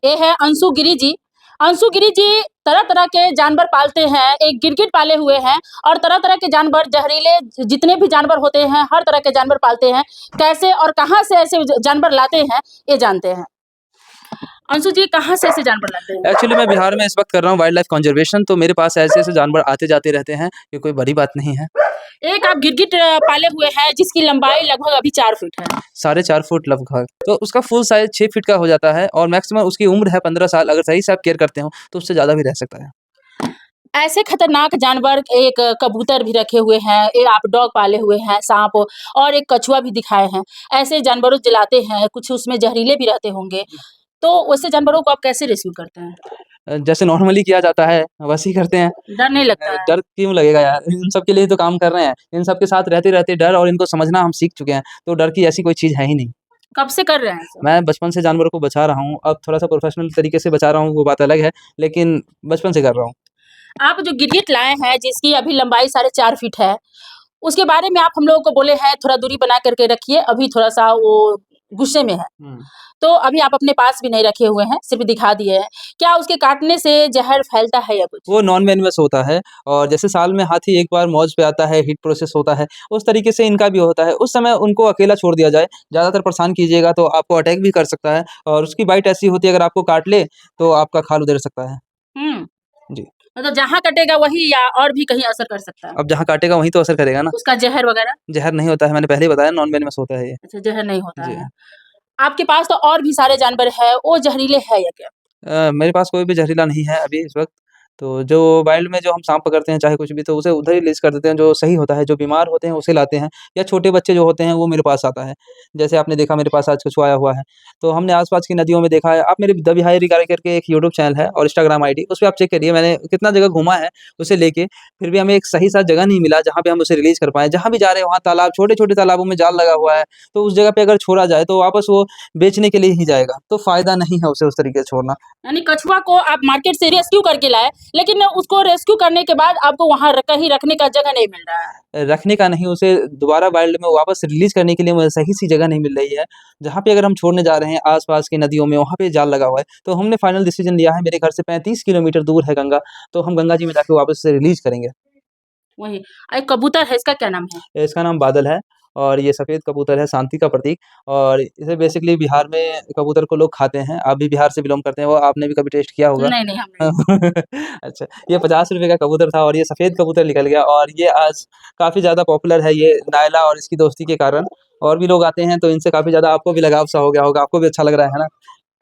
ये है अंशु गिरी जी। अंशु गिरी जी तरह-तरह के जानवर पालते हैं, एक गिरगिट पाले हुए हैं और तरह-तरह के जानवर जहरीले जितने भी जानवर होते हैं, हर तरह के जानवर पालते हैं। कैसे और कहाँ से ऐसे जानवर लाते हैं, ये जानते हैं। अंशु जी कहाँ से ऐसे जानवर लाते हैं? एक्चुअली मैं बिहार में इस वक्त कर रहा हूँ वाइल्ड लाइफ कंजर्वेशन, तो मेरे पास ऐसे-ऐसे जानवर आते जाते रहते हैं, ये कोई बड़ी बात नहीं है। एक आप गिरगिट पाले हुए हैं जिसकी लंबाई लगभग अभी 4 फीट है। 4.5 फुट लगभग, तो उसका फुल साइज़ 6 फीट का हो जाता है और मैक्सिमम उसकी उम्र है 15 साल। अगर सही से आप केयर करते हो, तो उससे ज़्यादा भी रह सकता है। ऐसे खतरनाक जानवर एक कबूतर भी रखे हुए हैं, एक आप डॉग पाले हुए हैं, साँप और एक कछुआ भी दिखाए हैं। ऐसे जानवरों जलाते हैं, कुछ उसमें जहरीले भी रहते होंगे, तो वैसे जानवरों को आप कैसे रेस्क्यू करते हैं? जैसे नॉर्मली किया जाता है, वैसे ही करते हैं। डर नहीं लगता है? डर क्यों लगेगा यार? इन सब के लिए तो काम कर रहे हैं। इन सब के साथ रहते-रहते डर और इनको समझना हम सीख चुके हैं, तो डर की ऐसी कोई चीज़ है ही नहीं। कब से कर रहे हैं सब? मैं बचपन से जानवरों को बचा रहा हूँ, अब थोड़ा-सा प्रोफ़ेशनल तरीके से बचा रहा हूँ, वो बात अलग है, लेकिन बचपन से कर रहा हूँ। आप जो गिरगिट लाए हैं जिसकी अभी लंबाई 4.5 फीट है, उसके बारे में आप हम लोगों को बोले हैं थोड़ा दूरी बना करके रखिए, अभी थोड़ा-सा वो गुस्से में है। तो अभी आप अपने पास भी नहीं रखे हुए हैं, सिर्फ़ दिखा दिए हैं। क्या उसके काटने से ज़हर फैलता है या कुछ? वो नॉन वेनमस होता है और जैसे साल में हाथी एक बार मौज पे आता है, हीट प्रोसेस होता है, उस तरीके से इनका भी होता है। उस समय उनको अकेला छोड़ दिया जाए, ज़्यादातर परेशान कीजिएगा तो आपको अटैक भी कर सकता है और उसकी बाइट ऐसी होती है अगर आपको काट ले, तो आपका खाल उधेड़ सकता है। हुँ। जी। मतलब जहाँ कटेगा वही या और भी कहीं असर कर सकता है? अब जहाँ काटेगा वहीं तो असर करेगा ना। उसका ज़हर वग़ैरह? ज़हर नहीं होता है, मैंने पहले ही बताया नॉन वेनमस होता है ये। अच्छा, ज़हर नहीं होता जी। है। आपके पास तो और भी सारे जानवर हैं, वो ज़हरीले है या क्या? मेरे पास कोई भी ज़हरीला नहीं है अभी इस वक़्त, तो जो वाइल्ड में जो हम साँप पकड़ते हैं चाहे कुछ भी तो उसे उधर ही रिलीज़ कर देते हैं, जो सही होता है, जो बीमार होते हैं उसे लाते हैं या छोटे बच्चे जो होते हैं वो मेरे पास आता है। जैसे आपने देखा मेरे पास आज कछुआ आया हुआ है, तो हमने आस-पास की नदियों में देखा है, आप मेरे द बिहारी गाय करके एक यूट्यूब चैनल है और इंस्टाग्राम आईडी, उसपे आप चेक करिए मैंने कितना जगह घूमा है उसे लेके, फिर भी हमें एक सही-सा जगह नहीं मिला जहाँ पे हम उसे रिलीज़ कर पाएँ। जहाँ भी जा रहे हैं वहाँ तालाब छोटे-छोटे तालाबों में जाल लगा हुआ है, तो उस जगह पे अगर छोड़ा जाए तो वापस वो बेचने के लिए ही जाएगा, तो फ़ायदा नहीं है उसे उस तरीके से छोड़ना। यानी कछुआ को आप मार्केट से रेस्क्यू करके लाए, लेकिन उसको रेस्क्यू करने के बाद आपको वहाँ कहीं रखने का जगह नहीं मिल रहा है। रखने का नहीं, उसे दोबारा वाइल्ड में वापस रिलीज़ करने के लिए मुझे सही-सी जगह नहीं मिल रही है। जहाँ पे अगर हम छोड़ने जा रहे हैं आस-पास की नदियों में, वहाँ पे जाल लगा हुआ है। तो हमने फाइनल डिसीज़न लिया है, मेरे घर से 35 किलोमीटर दूर है गंगा, तो हम गंगा जी में जाके वापस उसे रिलीज़ करेंगे। वही एक कबूतर है, इसका क्या नाम है? इसका नाम बादल है और ये सफ़ेद कबूतर है, शांति का प्रतीक और इसे बेसिकली बिहार में कबूतर को लोग खाते हैं। आप भी बिहार से बिलॉन्ग करते हैं, वो आपने भी कभी टेस्ट किया होगा। नहीं, नहीं, हम नहीं। अच्छा, ये ₹50 का कबूतर था और ये सफ़ेद कबूतर निकल गया और ये आज काफ़ी ज़्यादा पॉपुलर है ये नायला और इसकी दोस्ती के कारण और भी लोग आते हैं तो इनसे काफ़ी ज़्यादा आपको भी लगाव-सा हो गया होगा, आपको भी अच्छा लग रहा है ना?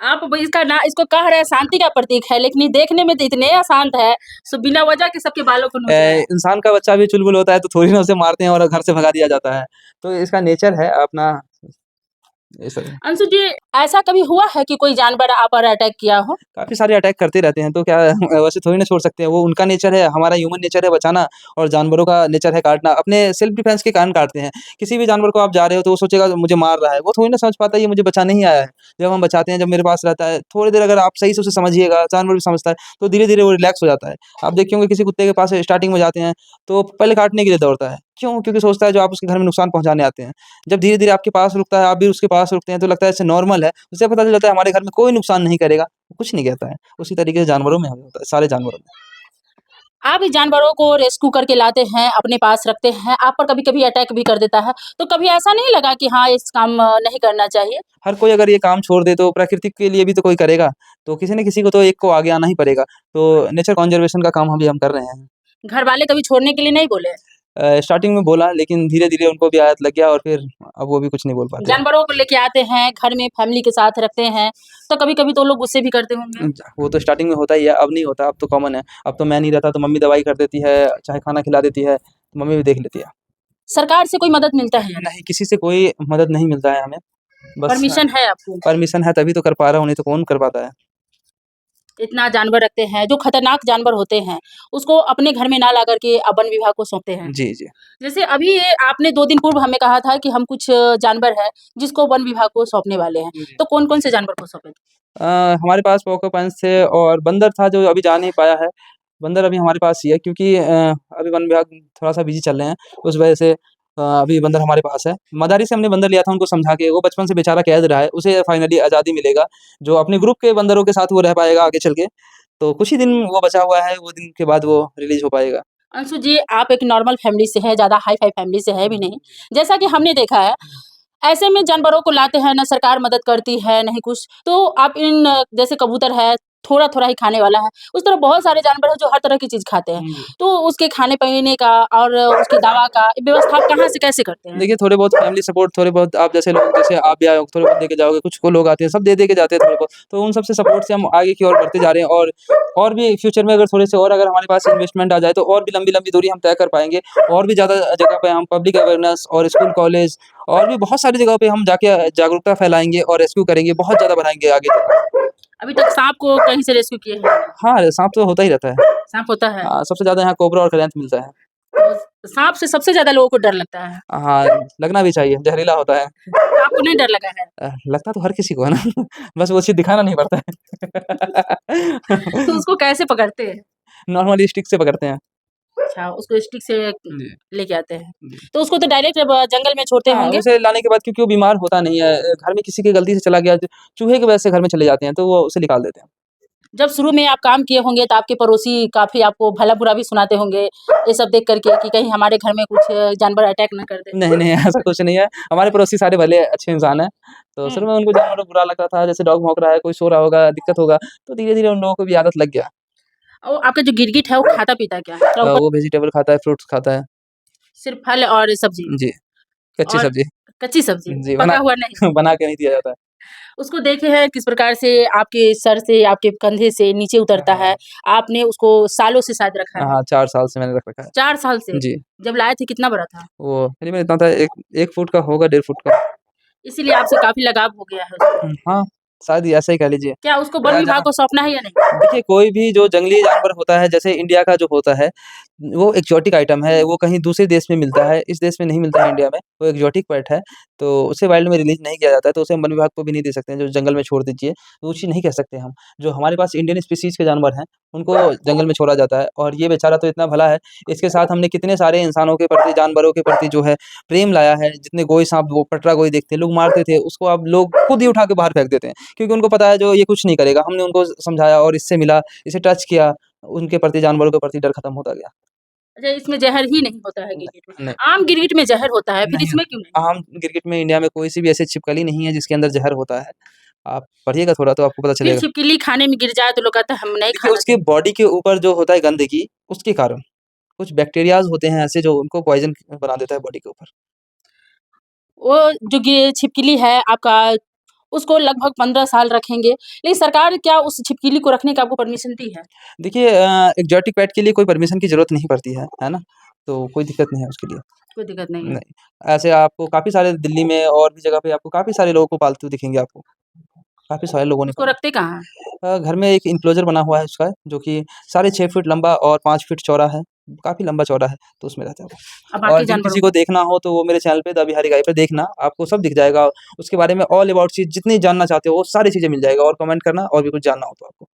आप ब इसका ना इसको कह रहे हैं शांति का प्रतीक है, लेकिन ये देखने में तो इतने अशांत है, सो बिना वजह के सबके बालों को नोच रहा है। इंसान का बच्चा भी चुलबुल होता है तो थोड़ी ना उसे मारते हैं और घर से भगा दिया जाता है। तो इसका नेचर है अपना ऐसा अंशु जी, ऐसा कभी हुआ है कि कोई जानवर आप पर अटैक किया हो? काफ़ी सारे अटैक करते रहते हैं, तो क्या वैसे थोड़ी ना छोड़ सकते हैं, वो उनका नेचर है, हमारा ह्यूमन नेचर है बचाना और जानवरों का नेचर है काटना, अपने सेल्फ डिफेंस के कारण काटते हैं। किसी भी जानवर को आप जा रहे हो तो वो सोचेगा मुझे मार रहा है, वो थोड़ी ना समझ पाता है ये मुझे बचाने ही आया है। जब हम बचाते हैं, जब मेरे पास रहता है, थोड़ी देर अगर आप सही से उसे समझिएगा, जानवर भी समझता है, तो धीरे-धीरे वो रिलैक्स हो जाता है। आप देखे होंगे किसी कुत्ते के पास स्टार्टिंग में जाते हैं, तो पहले काटने के लिए दौड़ता है, क्यों? क्योंकि सोचता है जो आप उसके घर में नुकसान पहुँचाने आते हैं। जब धीरे-धीरे आपके पास रुकता है, आप भी उसके पास रुकते हैं, तो लगता है इससे नॉर्मल है, उसे पता चल जाता है हमारे घर में कोई नुकसान नहीं करेगा, कुछ नहीं कहता है। उसी तरीके से जानवरों में होता है, सारे जानवरों में। आप इस जानवरों को रेस्क्यू करके लाते हैं, अपने पास रखते हैं, आप पर कभी-कभी अटैक भी कर देता है, तो कभी ऐसा नहीं लगा कि हाँ, इस काम नहीं करना चाहिए? हर कोई अगर ये काम छोड़ दे तो प्रकृति के लिए भी तो कोई करेगा, तो किसी न किसी को तो एक को आगे आना ही पड़ेगा। तो नेचर कंज़र्वेशन का काम अभी हम कर रहे हैं। घर वाले कभी छोड़ने के लिए नहीं बोले? स्टार्टिंग में बोला लेकिन धीरे-धीरे उनको भी आदत लग गया और फिर अब वो भी कुछ नहीं बोल पाते हैं। जानवरों को लेके आते हैं, घर में फैमिली के साथ रखते हैं, तो कभी-कभी तो लोग गुस्से भी करते होंगे? वो तो स्टार्टिंग में होता ही है, अब नहीं होता, अब तो कॉमन है। अब तो मैं नहीं रहता तो मम्मी दवाई कर देती है, चाहे खाना खिला देती है, तो मम्मी भी देख लेती है। सरकार से कोई मदद मिलता है या नहीं? नहीं, किसी से कोई मदद नहीं मिलता है हमें, बस परमिशन है आपको? परमिशन है तभी तो कर पा रहा हूँ, नहीं तो कौन कर पाता है। इतना जानवर रखते हैं, जो खतरनाक जानवर होते हैं, उसको अपने घर में ना ला कर के वन विभाग को सौंपते हैं। जी, जी। जैसे अभी ये आपने 2 दिन पूर्व हमें कहा था कि हम कुछ जानवर हैं, जिसको वन विभाग को सौंपने वाले हैं। जी। तो कौन-कौन से जानवर को सौंपे? अ, हमारे पास पोकोपैंस थे और बंदर था जो अभी जा नहीं पाया है। बंदर अभी हमारे पास ही है क्योंकि अभी वन विभाग थोड़ा-सा बिज़ी चल रहे हैं, उस वजह से अभी बंदर हमारे पास है। मदारी से हमने बंदर लिया था उनको समझा के, वो बचपन से बेचारा कैद रहा है, उसे फाइनली आज़ादी मिलेगा, जो अपने ग्रुप के बंदरों के साथ वो रह पाएगा आगे चल के। तो कुछ ही दिन वो बचा हुआ है, वो दिन के बाद वो रिलीज़ हो पाएगा। अंशु जी, आप एक नॉर्मल फैमिली से हैं, ज़्यादा हाई-फाई फैमिली से है भी नहीं। जैसा कि हमने देखा है, ऐसे में जानवरों को लाते हैं, ना सरकार मदद करती है, नहीं कुछ। तो आप इन जैसे कबूतर है, थोड़ा-थोड़ा ही खाने वाला है, उस तरह बहुत सारे जानवर हैं जो हर तरह की चीज़ खाते हैं। हुँ। तो उसके खाने-पीने का और उसकी दवा का व्यवस्था आप कहाँ से कैसे करते हैं? देखिए, थोड़े बहुत फैमिली सपोर्ट, थोड़े बहुत आप जैसे लोग, जैसे आप भी आए हो, थोड़े बहुत दे के जाओगे, कुछ को लोग आते हैं, सब दे के जाते हैं थोड़े बहुत। तो उन सब से सपोर्ट से हम आगे की ओर बढ़ते जा रहे हैं, और भी फ्यूचर में अगर थोड़े से और अगर हमारे पास इन्वेस्टमेंट आ जाए, तो और भी लंबी-लंबी दूरी हम तय कर पाएँगे, और भी ज़्यादा जगह पे हम पब्लिक अवेयरनेस और स्कूल, कॉलेज और भी बहुत सारी जगहों पे हम जाके जागरूकता फैलाएँगे और रेस्क्यू करेंगे, बहुत ज़्यादा बढ़ाएँगे आगे तक। अभी तक सांप को कहीं से रेस्क्यू किए हैं? हाँ, सांप तो होता ही रहता है। सांप होता है। सबसे ज़्यादा यहाँ कोबरा और करेंट मिलता है। तो सांप से सबसे ज़्यादा लोगों को डर लगता है। हाँ, लगना भी चाहिए, ज़हरीला होता है। तो आपको नहीं डर लगा है? लगता तो हर किसी को है ना, बस वो चीज़ दिखाना नहीं पड़ता तो है। उसको कैसे पकड़ते हैं? नॉर्मली स्टिक से पकड़ते हैं। अच्छा, उसको स्टिक से जी, लेके आते हैं। जी। तो उसको तो डायरेक्ट अब जंगल में छोड़ते हाँ, होंगे? उसे लाने के बाद क्योंकि वो बीमार होता नहीं है, घर में किसी की गलती से चला गया, चूहे की वजह से घर में चले जाते हैं, तो वो उसे निकाल देते हैं। जब शुरू में आप काम किए होंगे तो आपके पड़ोसी काफ़ी आपको भला-बुरा भी सुनाते होंगे, ये सब देख कर के कि कहीं हमारे घर में कुछ जानवर अटैक ना कर दे। नहीं, नहीं, ऐसा कुछ नहीं है। हमारे पड़ोसी सारे भले अच्छे इंसान हैं। तो हुँ। शुरू में उनको जानवर बुरा लगता था, जैसे डॉग भौंक रहा है, कोई सो रहा होगा, दिक्कत होगा, तो धीरे-धीरे उन लोगों को भी आदत लग गया। और आपका जो गिरगिट है वो खाता-पीता क्या है? थोड़ा ऊपर वो वेजिटेबल खाता है, फ्रूट्स खाता है। सिर्फ़ फल और सब्ज़ी जी, कच्ची और सब्ज़ी। कच्ची सब्ज़ी, जी, पका हुआ नहीं। बना के नहीं दिया जाता है। उसको देखे हैं किस प्रकार से आपके सर से, आपके कंधे से नीचे उतरता हाँ, है। आपने उसको सालों से शायद रखा है। हाँ, 4 साल से मैंने रख रखा है। 4 साल से? जी, जब लाए थे कितना बड़ा था? वो करीबन इतना था, 1 फुट का होगा, 1.5 फुट का। इसीलिए आपसे काफ़ी लगाव हो गया है उसको। हाँ, शायद ऐसा ही कह लीजिए। क्या उसको वन विभाग जहाँ को सौंपना है या नहीं? देखिए, कोई भी जो जंगली जानवर होता है, जैसे इंडिया का जो होता है, वो एक्सोटिक आइटम है, वो कहीं दूसरे देश में मिलता है, इस देश में नहीं मिलता है इंडिया में, वो एक्सोटिक पेट है, तो उसे वाइल्ड में रिलीज़ नहीं किया जाता है, तो उसे हम वन विभाग को भी नहीं दे सकते हैं, जो जंगल में छोड़ दीजिए, तो वो चीज़ नहीं कह सकते हम। जो हमारे पास इंडियन स्पीशीज़ के जानवर हैं, उनको जंगल में छोड़ा जाता है, और ये बेचारा तो इतना भला है, इसके साथ हमने कितने सारे इंसानों के प्रति, जानवरों के प्रति जो है प्रेम लाया है, जितने गोई साँप, वो पटरा गोई देखते हैं, लोग मारते थे, उसको अब लोग खुद ही उठा के बाहर फेंक देते हैं, क्योंकि उनको पता है जो ये कुछ नहीं करेगा। हमने उनको समझाया और इससे मिला, इसे टच किया, उनके प्रति, जानवरों के प्रति डर खत्म होता गया। अच्छा इसमें ज़हर ही नहीं होता है गिरगिट में। नहीं, आम गिरगिट में ज़हर होता है, फिर नहीं, इसमें क्यों नहीं? आम गिरगिट में इंडिया में कोई-सी भी ऐसी छिपकली नहीं है जिसके अंदर ज़हर होता है। आप पढ़िएगा थोड़ा तो आपको पता फिर चलेगा। छिपकली खाने में गिर जाए तो लोग कहते हैं हम नहीं देखिए, खाना उसके चाहिए। बॉडी के ऊपर जो होता है गंदगी, उसके कारण कुछ बैक्टीरियाज़ होते हैं ऐसे, जो उनको पॉइज़न बना देता है बॉडी के ऊपर। वो जो छिपकली है आपका उसको लगभग 15 साल रखेंगे, लेकिन सरकार क्या उस छिपकली को रखने की आपको परमिशन दी है? देखिए, एक्सोटिक पेट के लिए कोई परमिशन की ज़रूरत नहीं पड़ती है ना? तो कोई दिक्कत नहीं है उसके लिए। कोई दिक्कत नहीं है। नहीं, ऐसे आपको काफ़ी सारे दिल्ली में और भी जगह पे आपको काफ़ी सारे लोगों को पालतू दिखेंगे आपको। काफ़ी सारे लोगों ने उसको पाला। रखते कहाँ हैं? घर में एक एन्क्लोज़र बना हुआ है उसका, जो कि साढ़े 6 फीट लंबा और 5 फीट चौड़ा है, काफ़ी लंबा-चौड़ा है, तो उसमें रहता है और वो। और बाकी जिन जानवरों किसी को को? देखना हो तो वो मेरे चैनल पे द बिहारी गाय पे देखना, आपको सब दिख जाएगा। उसके बारे में ऑल अबाउट चीज़ जितनी जानना चाहते हो, वो सारी चीज़ें मिल जाएगा, और कमेंट करना और भी कुछ जानना हो तो आपको।